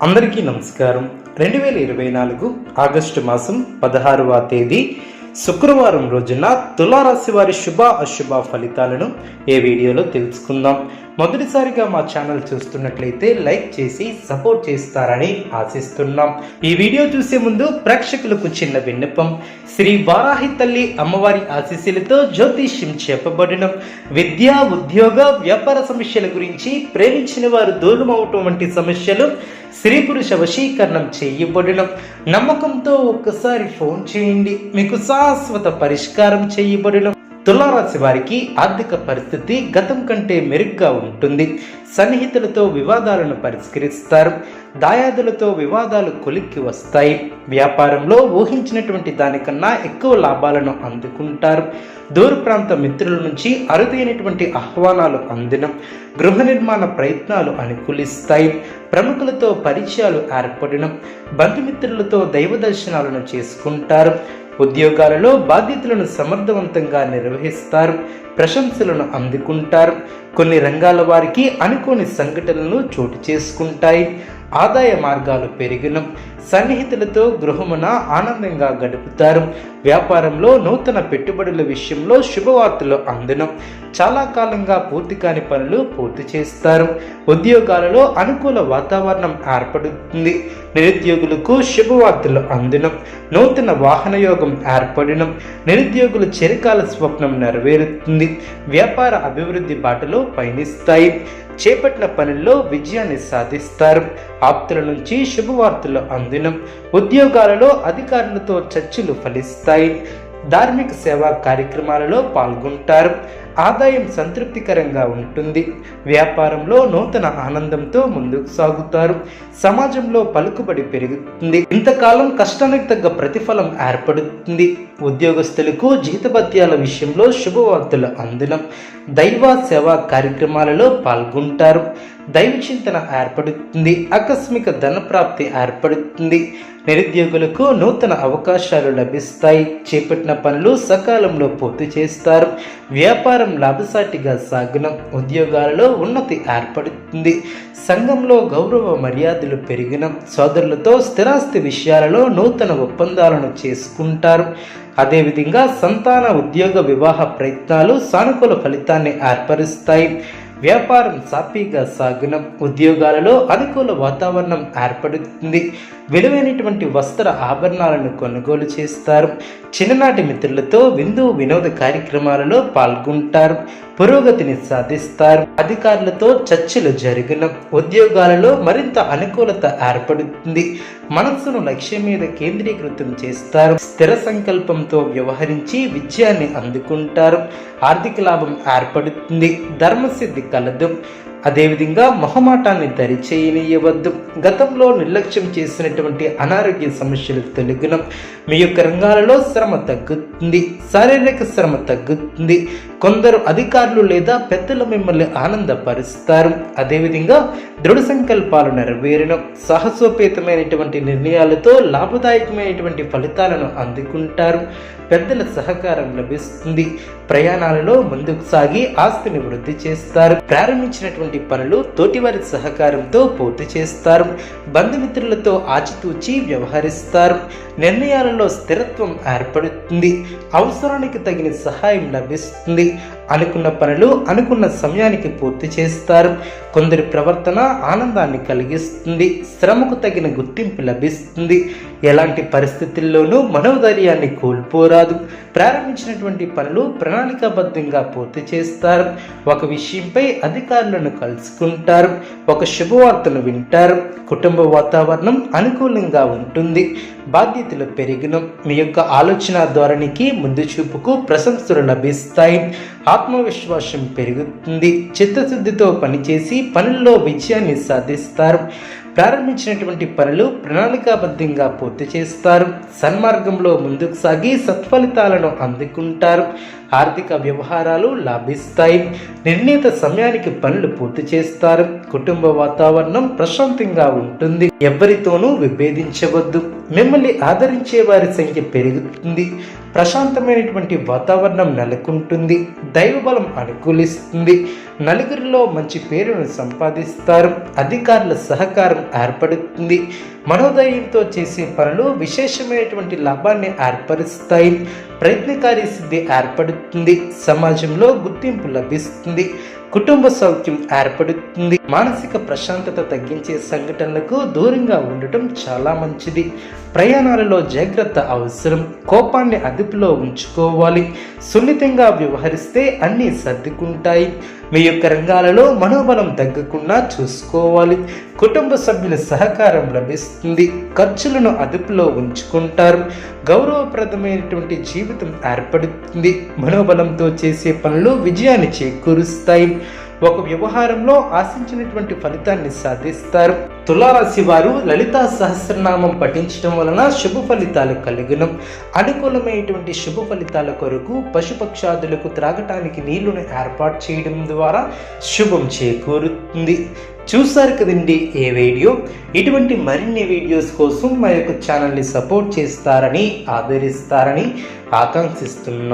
అందరికీ నమస్కారం. 2024 ఆగస్టు మాసం 16వ తేదీ శుక్రవారం రోజున తులారాశి వారి శుభ అశుభ ఫలితాలను ఈ వీడియోలో తెలుసుకుందాం. మొదటిసారిగా మా ఛానల్ చూస్తున్నట్లయితే లైక్ చేసి సపోర్ట్ చేస్తారని ఆశిస్తున్నాం. ఈ వీడియో చూసే ముందు ప్రేక్షకులకు చిన్న విన్నపం. శ్రీ వారాహి తల్లి అమ్మవారి ఆశీస్సులతో జ్యోతిష్యం చెప్పబడిన విద్య, ఉద్యోగ, వ్యాపార సమస్యల గురించి, ప్రేమించిన వారు దూరం అవటం వంటి సమస్యలు, స్త్రీ పురుష వశీకరణం చేయబడిన నమ్మకంతో ఒక్కసారి ఫోన్ చేయండి, మీకు శాశ్వత పరిష్కారం చేయబడిన. తులారాశి వారికి ఆర్థిక పరిస్థితి గతం కంటే మెరుగ్గా ఉంటుంది. సన్నిహితులతో వివాదాలను పరిష్కరిస్తారు. దాయాదులతో వివాదాలు కొలిక్కి వస్తాయి. వ్యాపారంలో ఊహించినటువంటి దానికన్నా ఎక్కువ లాభాలను అందుకుంటారు. దూర ప్రాంత మిత్రుల నుంచి అరుదైనటువంటి ఆహ్వానాలు అందిన. గృహ నిర్మాణ ప్రయత్నాలు అనుకూలిస్తాయి. ప్రముఖులతో పరిచయాలు ఏర్పడిన. బంధుమిత్రులతో దైవ దర్శనాలను చేసుకుంటారు. ఉద్యోగాలలో బాధ్యతలను సమర్థవంతంగా నిర్వహిస్తారు. ప్రశంసలను అందుకుంటారు. కొన్ని రంగాల వారికి అనుకోని సంఘటనలు చోటు చేసుకుంటాయి. ఆదాయ మార్గాలు పెరిగిన. సన్నిహితులతో గృహమున ఆనందంగా గడుపుతారు. వ్యాపారంలో నూతన పెట్టుబడుల విషయంలో శుభవార్తలు అందడం. చాలా కాలంగా పూర్తి కాని పనులు పూర్తి చేస్తారు. ఉద్యోగాలలో అనుకూల వాతావరణం ఏర్పడుతుంది. నిరుద్యోగులకు శుభవార్తలు అందడం. నూతన వాహన యోగం ఏర్పడడం. నిరుద్యోగుల చిరకాల స్వప్నం నెరవేరుతుంది. వ్యాపార అభివృద్ధి బాటలో పయనిస్తాయి. చేపట్టిన పనుల్లో విజయాన్ని సాధిస్తారు. ఆప్తుల నుంచి శుభవార్తలు అందినం. ఉద్యోగాలలో అధికారులతో చర్చలు ఫలిస్తాయి. ధార్మిక సేవా కార్యక్రమాలలో పాల్గొంటారు. ఆదాయం సంతృప్తికరంగా ఉంటుంది. వ్యాపారంలో నూతన ఆనందంతో ముందుకు సాగుతారు. సమాజంలో పలుకుబడి పెరుగుతుంది. ఇంతకాలం కష్టానికి తగ్గ ప్రతిఫలం ఏర్పడుతుంది. ఉద్యోగస్తులకు జీతభత్యాల విషయంలో శుభవార్తలు అందడం. దైవ సేవా కార్యక్రమాలలో పాల్గొంటారు. దైవ చింతన ఏర్పడుతుంది. ఆకస్మిక ధనప్రాప్తి ఏర్పడుతుంది. నిరుద్యోగులకు నూతన అవకాశాలు లభిస్తాయి. చేపట్టిన పనులు సకాలంలో పూర్తి చేస్తారు. వ్యాపారం లాభసాటిగా సాగడం. ఉద్యోగాలలో ఉన్నతి ఏర్పడుతుంది. సంఘంలో గౌరవ మర్యాదలు పెరిగిన. సోదరులతో స్థిరాస్తి విషయాలలో నూతన ఒప్పందాలను చేసుకుంటారు. అదేవిధంగా సంతాన, ఉద్యోగ, వివాహ ప్రయత్నాలు సానుకూల ఫలితాన్ని ఏర్పరుస్తాయి. వ్యాపారం సాఫీగా సాగున. ఉద్యోగాలలో అనుకూల వాతావరణం ఏర్పడుతుంది. విలువైనటువంటి వస్త్ర ఆభరణాలను కొనుగోలు చేస్తారు. చిన్ననాటి మిత్రులతో విందు వినోద కార్యక్రమాలలో పాల్గొంటారు. పురోగతిని సాధిస్తారు. అధికారులతో చర్చలు జరిగిన. ఉద్యోగాలలో మరింత అనుకూలత ఏర్పడుతుంది. మనస్సును లక్ష్యం మీద కేంద్రీకృతం చేస్తారు. స్థిర సంకల్పంతో వ్యవహరించి విజయాన్ని అందుకుంటారు. ఆర్థిక లాభం ఏర్పడుతుంది. ధర్మసిద్ధి కలదు. అదేవిధంగా మొహమాటాన్ని దరిచేయనీయవద్దు. గతంలో నిర్లక్ష్యం చేసినటువంటి అనారోగ్య సమస్యలు తొలగిన. మీ యొక్క రంగాలలో శ్రమ తగ్గుతుంది. శారీరక శ్రమ తగ్గుతుంది. కొందరు అధికారులు లేదా పెద్దలు మిమ్మల్ని ఆనందపరుస్తారు. అదేవిధంగా దృఢ సంకల్పాలు నెరవేరడం. సాహసోపేతమైనటువంటి నిర్ణయాలతో లాభదాయకమైనటువంటి ఫలితాలను అందుకుంటారు. పెద్దల సహకారం లభిస్తుంది. ప్రయాణాలలో ముందుకు సాగి ఆస్తిని వృద్ధి చేస్తారు. ప్రారంభించినటువంటి పనులు తోటివారి సహకారంతో పూర్తి చేస్తారు. బంధుమిత్రులతో ఆచితూచి వ్యవహరిస్తారు. నిర్ణయాలలో స్థిరత్వం ఏర్పడుతుంది. అవసరానికి తగిన సహాయం లభిస్తుంది. అనుకున్న పనులు అనుకున్న సమయానికి పూర్తి చేస్తారు. కొందరి ప్రవర్తన ఆనందాన్ని కలిగిస్తుంది. శ్రమకు తగిన గుర్తింపు లభిస్తుంది. ఎలాంటి పరిస్థితుల్లోనూ మనోధైర్యాన్ని కోల్పోరాదు. ప్రారంభించినటువంటి పనులు ప్రణాళికాబద్ధంగా పూర్తి చేస్తారు. ఒక విషయంపై అధికారులను కలుసుకుంటారు. ఒక శుభవార్తను వింటారు. కుటుంబ వాతావరణం అనుకూలంగా ఉంటుంది. బాధ్యతలు పెరిగిన. మీ యొక్క ఆలోచన ధోరణికి, ముందు చూపుకు ప్రశంసలు లభిస్తాయి. ఆత్మవిశ్వాసం పెరుగుతుంది. చిత్తశుద్ధితో పనిచేసి పనుల్లో విజయాన్ని సాధిస్తారు. ప్రారంభించినటువంటి పనులు ప్రణాళికాబద్ధంగా పూర్తి చేస్తారు. సన్మార్గంలో ముందుకు సాగి సత్ఫలితాలను అందుకుంటారు. ఆర్థిక వ్యవహారాలు లాభిస్తాయి. నిర్ణీత సమయానికి పనులు పూర్తి చేస్తారు. కుటుంబ వాతావరణం ప్రశాంతంగా ఉంటుంది. ఎవరితోనూ విభేదించవద్దు. మిమ్మల్ని ఆదరించే వారి సంఖ్య పెరుగుతుంది. ప్రశాంతమైనటువంటి వాతావరణం నెలకొంటుంది. దైవబలం అనుకూలిస్తుంది. నలుగురిలో మంచి పేరును సంపాదిస్తారు. అధికారుల సహకారం ఏర్పడుతుంది. మనోధైర్యంతో చేసే పనులు విశేషమైనటువంటి లాభాన్ని ఏర్పరుస్తాయి. ప్రయత్నకారి సిద్ధి ఏర్పడుతుంది. సమాజంలో గుర్తింపు లభిస్తుంది. కుటుంబ సౌఖ్యం ఏర్పడుతుంది. మానసిక ప్రశాంతత తగ్గించే సంఘటనలకు దూరంగా ఉండటం చాలా మంచిది. ప్రయాణాలలో జాగ్రత్త అవసరం. కోపాన్ని అదుపులో ఉంచుకోవాలి. సున్నితంగా వ్యవహరిస్తే అన్నీ సర్దుకుంటాయి. మీ యొక్క రంగాలలో మనోబలం తగ్గకుండా చూసుకోవాలి. కుటుంబ సభ్యుల సహకారం లభిస్తుంది. ఖర్చులను అదుపులో ఉంచుకుంటారు. గౌరవప్రదమైనటువంటి జీవితం ఏర్పడుతుంది. మనోబలంతో చేసే పనులు విజయాన్ని చేకూరుస్తాయి. ఒక వ్యవహారంలో ఆశించినటువంటి ఫలితాన్ని సాధిస్తారు. తులారాశి వారు లలితా సహస్రనామం పఠించడం వలన శుభ ఫలితాలు కలుగును. అనుకూలమైనటువంటి శుభ ఫలితాల కొరకు పశుపక్షాదులకు త్రాగటానికి నీళ్లను ఏర్పాటు చేయడం ద్వారా శుభం చేకూరుతుంది. చూసారు కదండి ఏ వీడియో. ఇటువంటి మరిన్ని వీడియోస్ కోసం మా యొక్క ఛానల్ని సపోర్ట్ చేస్తారని ఆదరిస్తారని ఆకాంక్షిస్తున్నాను.